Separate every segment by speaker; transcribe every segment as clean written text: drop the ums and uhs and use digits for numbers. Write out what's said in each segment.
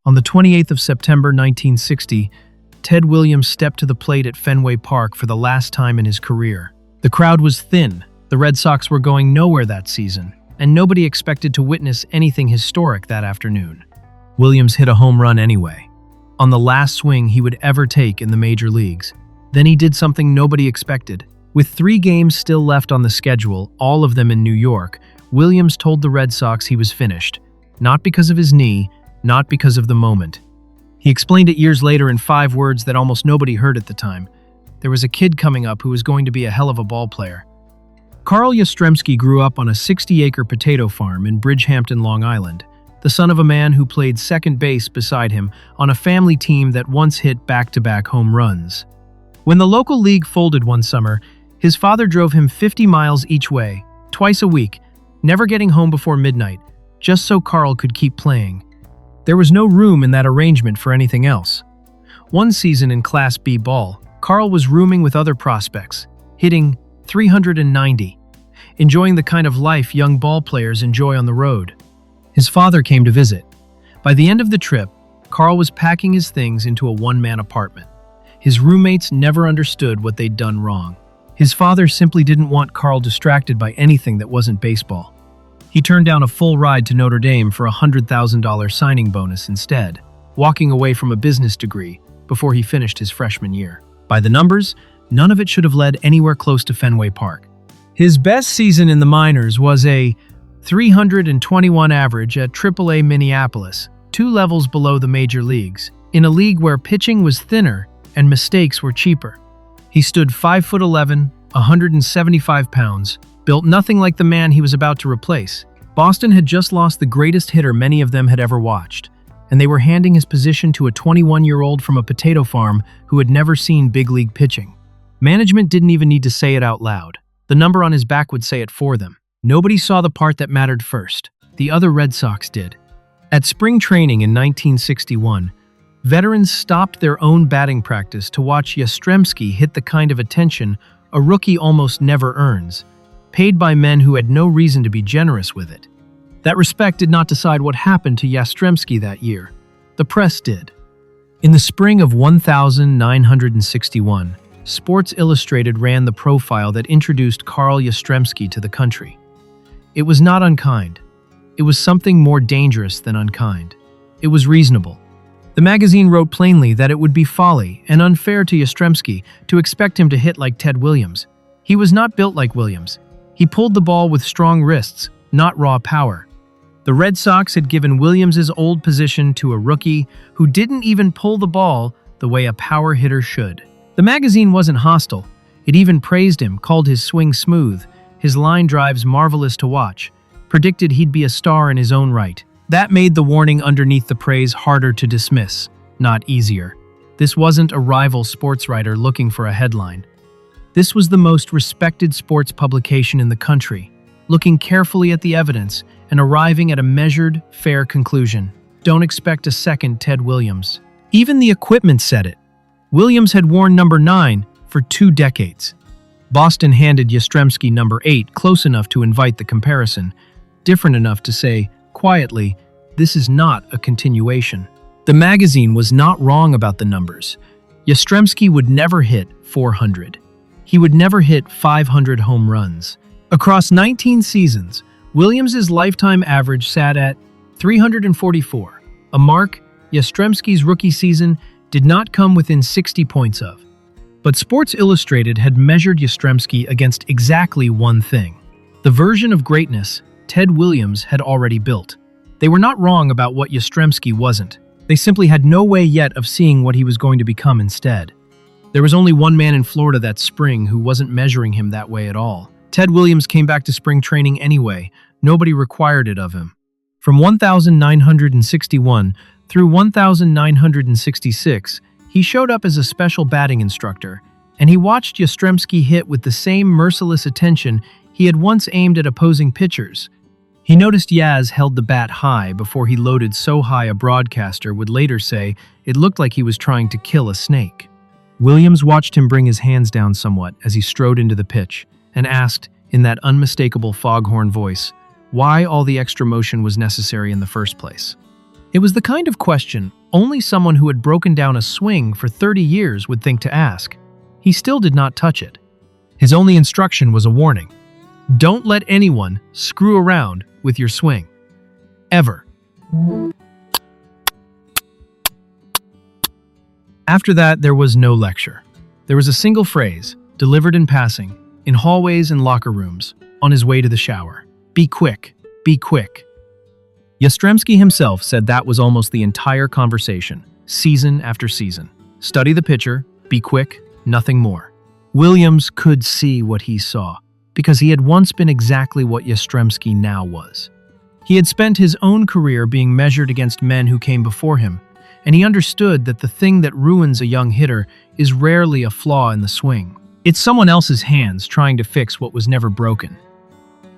Speaker 1: On the 28th of September 1960, Ted Williams stepped to the plate at Fenway Park for the last time in his career. The crowd was thin, the Red Sox were going nowhere that season, and nobody expected to witness anything historic that afternoon. Williams hit a home run anyway, on the last swing he would ever take in the major leagues. Then he did something nobody expected. With 3 games still left on the schedule, all of them in New York, Williams told the Red Sox he was finished, not because of his knee, not because of the moment. He explained it years later in 5 words that almost nobody heard at the time. There was a kid coming up who was going to be a hell of a ball player. Carl Yastrzemski grew up on a 60-acre potato farm in Bridgehampton, Long Island, the son of a man who played second base beside him on a family team that once hit back-to-back home runs. When the local league folded one summer, his father drove him 50 miles each way, twice a week, never getting home before midnight, just so Carl could keep playing. There was no room in that arrangement for anything else. One season in Class B ball, Carl was rooming with other prospects, hitting .390, enjoying the kind of life young ball players enjoy on the road. His father came to visit. By the end of the trip, Carl was packing his things into a one-man apartment. His roommates never understood what they'd done wrong. His father simply didn't want Carl distracted by anything that wasn't baseball. He turned down a full ride to Notre Dame for a $100,000 signing bonus instead, walking away from a business degree before he finished his freshman year. By the numbers, none of it should have led anywhere close to Fenway Park. His best season in the minors was a .321 average at AAA Minneapolis, 2 levels below the major leagues, in a league where pitching was thinner and mistakes were cheaper. He stood 5'11", 175 pounds, built nothing like the man he was about to replace. Boston had just lost the greatest hitter many of them had ever watched, and they were handing his position to a 21-year-old from a potato farm who had never seen big league pitching. Management didn't even need to say it out loud. The number on his back would say it for them. Nobody saw the part that mattered first. The other Red Sox did. At spring training in 1961, veterans stopped their own batting practice to watch Yastrzemski hit the kind of attention a rookie almost never earns, paid by men who had no reason to be generous with it. That respect did not decide what happened to Yastrzemski that year. The press did. In the spring of 1961, Sports Illustrated ran the profile that introduced Carl Yastrzemski to the country. It was not unkind. It was something more dangerous than unkind. It was reasonable. The magazine wrote plainly that it would be folly and unfair to Yastrzemski to expect him to hit like Ted Williams. He was not built like Williams. He pulled the ball with strong wrists, not raw power. The Red Sox had given Williams' old position to a rookie who didn't even pull the ball the way a power hitter should. The magazine wasn't hostile. It even praised him, called his swing smooth, his line drives marvelous to watch, predicted he'd be a star in his own right. That made the warning underneath the praise harder to dismiss, not easier. This wasn't a rival sports writer looking for a headline. This was the most respected sports publication in the country, looking carefully at the evidence and arriving at a measured, fair conclusion. Don't expect a second Ted Williams. Even the equipment said it. Williams had worn number 9 for 2 decades. Boston handed Yastrzemski number 8 close enough to invite the comparison, different enough to say, quietly, this is not a continuation. The magazine was not wrong about the numbers. Yastrzemski would never hit 400. He would never hit 500 home runs. Across 19 seasons, Williams' lifetime average sat at 344, a mark Yastrzemski's rookie season did not come within 60 points of. But Sports Illustrated had measured Yastrzemski against exactly one thing: the version of greatness Ted Williams had already built. They were not wrong about what Yastrzemski wasn't. They simply had no way yet of seeing what he was going to become instead. There was only one man in Florida that spring who wasn't measuring him that way at all. Ted Williams came back to spring training anyway. Nobody required it of him. From 1961 through 1966, he showed up as a special batting instructor, and he watched Yastrzemski hit with the same merciless attention he had once aimed at opposing pitchers. He noticed Yaz held the bat high before he loaded so high a broadcaster would later say it looked like he was trying to kill a snake. Williams watched him bring his hands down somewhat as he strode into the pitch, and asked, in that unmistakable foghorn voice, why all the extra motion was necessary in the first place. It was the kind of question only someone who had broken down a swing for 30 years would think to ask. He still did not touch it. His only instruction was a warning. Don't let anyone screw around with your swing. Ever. After that, there was no lecture. There was a single phrase, delivered in passing, in hallways and locker rooms, on his way to the shower. Be quick. Be quick. Yastrzemski himself said that was almost the entire conversation, season after season. Study the pitcher, be quick, nothing more. Williams could see what he saw, because he had once been exactly what Yastrzemski now was. He had spent his own career being measured against men who came before him, and he understood that the thing that ruins a young hitter is rarely a flaw in the swing. It's someone else's hands trying to fix what was never broken.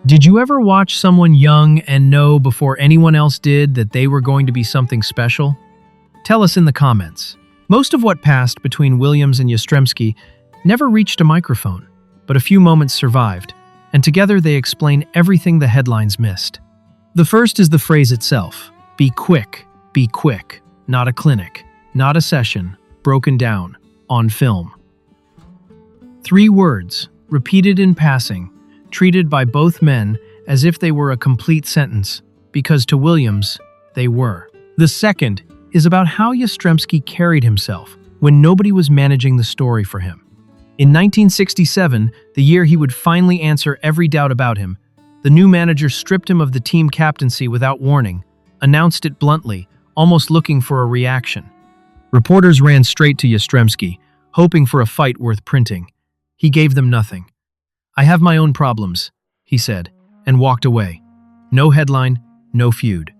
Speaker 1: Did you ever watch someone young and know before anyone else did that they were going to be something special? Tell us in the comments. Most of what passed between Williams and Yastrzemski never reached a microphone, but a few moments survived, and together they explain everything the headlines missed. The first is the phrase itself, be quick, not a clinic, not a session, broken down, on film. 3 words, repeated in passing, treated by both men as if they were a complete sentence, because to Williams, they were. The second is about how Yastrzemski carried himself when nobody was managing the story for him. In 1967, the year he would finally answer every doubt about him, the new manager stripped him of the team captaincy without warning, announced it bluntly, almost looking for a reaction. Reporters ran straight to Yastrzemski, hoping for a fight worth printing. He gave them nothing. I have my own problems, he said, and walked away. No headline, no feud.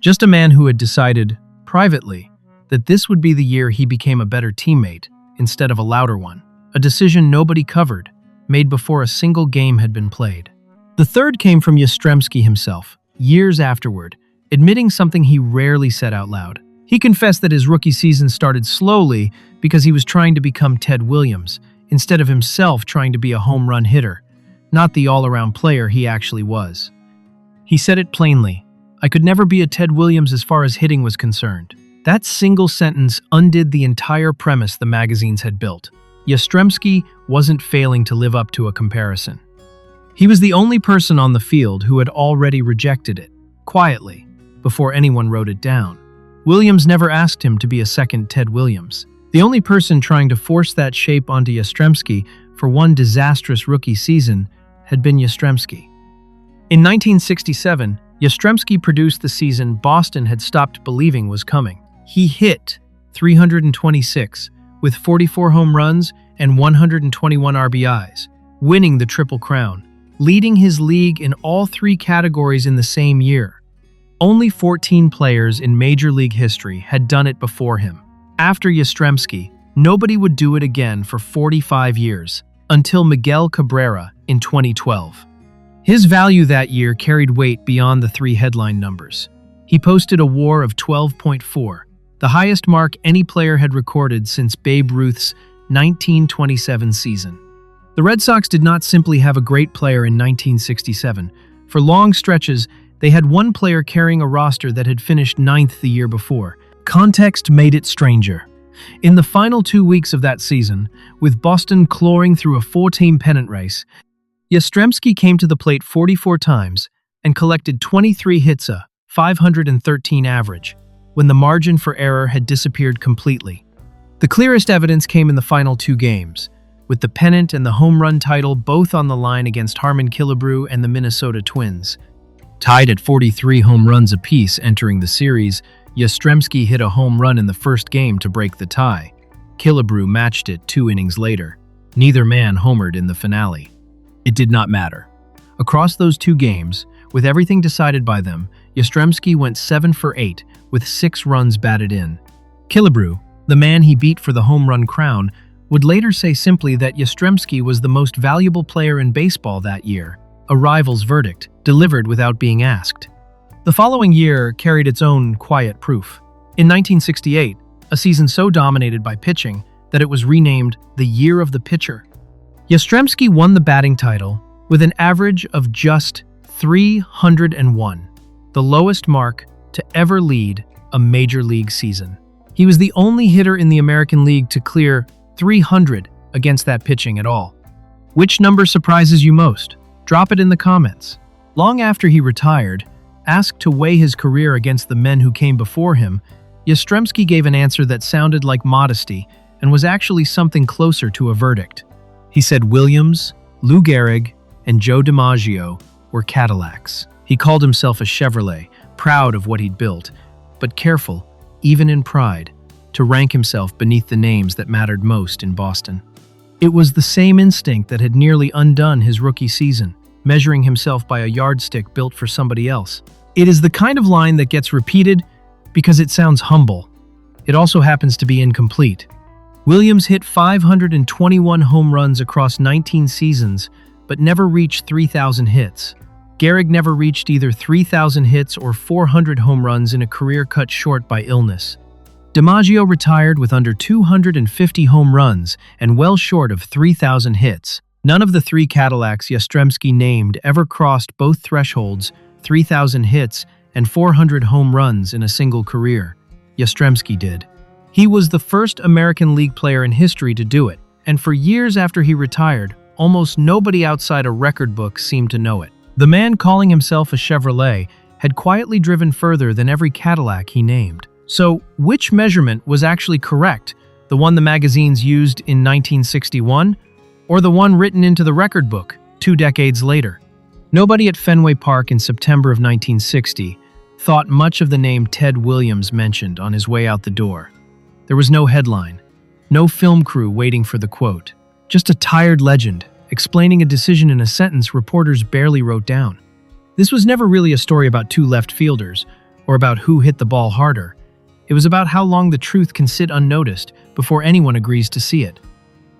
Speaker 1: Just a man who had decided, privately, that this would be the year he became a better teammate instead of a louder one. A decision nobody covered, made before a single game had been played. The third came from Yastrzemski himself, years afterward, admitting something he rarely said out loud. He confessed that his rookie season started slowly because he was trying to become Ted Williams, instead of himself trying to be a home run hitter, not the all-around player he actually was. He said it plainly, I could never be a Ted Williams as far as hitting was concerned. That single sentence undid the entire premise the magazines had built. Yastrzemski wasn't failing to live up to a comparison. He was the only person on the field who had already rejected it, quietly, before anyone wrote it down. Williams never asked him to be a second Ted Williams. The only person trying to force that shape onto Yastrzemski for one disastrous rookie season had been Yastrzemski. In 1967, Yastrzemski produced the season Boston had stopped believing was coming. He hit 326 with 44 home runs and 121 RBIs, winning the Triple Crown, leading his league in all 3 categories in the same year. Only 14 players in Major League history had done it before him. After Yastrzemski, nobody would do it again for 45 years, until Miguel Cabrera in 2012. His value that year carried weight beyond the 3 headline numbers. He posted a WAR of 12.4, the highest mark any player had recorded since Babe Ruth's 1927 season. The Red Sox did not simply have a great player in 1967. For long stretches, they had one player carrying a roster that had finished 9th the year before. Context made it stranger. In the final 2 weeks of that season, with Boston clawing through a 4-team pennant race, Yastrzemski came to the plate 44 times and collected 23 hits, a .513 average, when the margin for error had disappeared completely. The clearest evidence came in the final 2 games, with the pennant and the home run title both on the line against Harmon Killebrew and the Minnesota Twins. Tied at 43 home runs apiece entering the series, Yastrzemski hit a home run in the first game to break the tie. Killebrew matched it 2 innings later. Neither man homered in the finale. It did not matter. Across those 2 games, with everything decided by them, Yastrzemski went 7 for 8 with 6 runs batted in. Killebrew, the man he beat for the home run crown, would later say simply that Yastrzemski was the most valuable player in baseball that year, a rival's verdict, delivered without being asked. The following year carried its own quiet proof. In 1968, a season so dominated by pitching that it was renamed the Year of the Pitcher, Yastrzemski won the batting title with an average of just 301, the lowest mark to ever lead a major league season. He was the only hitter in the American League to clear 300 against that pitching at all. Which number surprises you most? Drop it in the comments. Long after he retired, asked to weigh his career against the men who came before him, Yastrzemski gave an answer that sounded like modesty and was actually something closer to a verdict. He said Williams, Lou Gehrig, and Joe DiMaggio were Cadillacs. He called himself a Chevrolet, proud of what he'd built, but careful, even in pride, to rank himself beneath the names that mattered most in Boston. It was the same instinct that had nearly undone his rookie season, measuring himself by a yardstick built for somebody else. It is the kind of line that gets repeated because it sounds humble. It also happens to be incomplete. Williams hit 521 home runs across 19 seasons, but never reached 3,000 hits. Gehrig never reached either 3,000 hits or 400 home runs in a career cut short by illness. DiMaggio retired with under 250 home runs and well short of 3,000 hits. None of the three Cadillacs Yastrzemski named ever crossed both thresholds, 3,000 hits and 400 home runs in a single career. Yastrzemski did. He was the first American League player in history to do it, and for years after he retired, almost nobody outside a record book seemed to know it. The man calling himself a Chevrolet had quietly driven further than every Cadillac he named. So, which measurement was actually correct? The one the magazines used in 1961? Or the one written into the record book 2 decades later? Nobody at Fenway Park in September of 1960 thought much of the name Ted Williams mentioned on his way out the door. There was no headline, no film crew waiting for the quote, just a tired legend explaining a decision in a sentence reporters barely wrote down. This was never really a story about two left fielders or about who hit the ball harder. It was about how long the truth can sit unnoticed before anyone agrees to see it.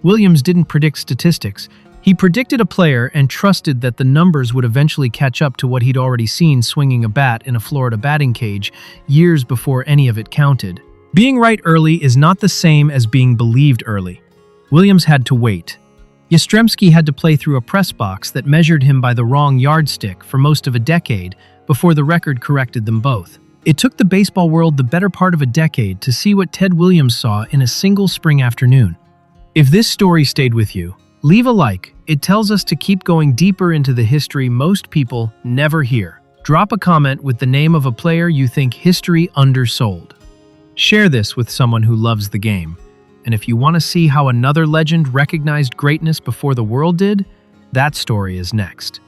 Speaker 1: Williams didn't predict statistics. He predicted a player and trusted that the numbers would eventually catch up to what he'd already seen swinging a bat in a Florida batting cage years before any of it counted. Being right early is not the same as being believed early. Williams had to wait. Yastrzemski had to play through a press box that measured him by the wrong yardstick for most of a decade before the record corrected them both. It took the baseball world the better part of a decade to see what Ted Williams saw in a single spring afternoon. If this story stayed with you, leave a like. It tells us to keep going deeper into the history most people never hear. Drop a comment with the name of a player you think history undersold. Share this with someone who loves the game. And if you want to see how another legend recognized greatness before the world did, that story is next.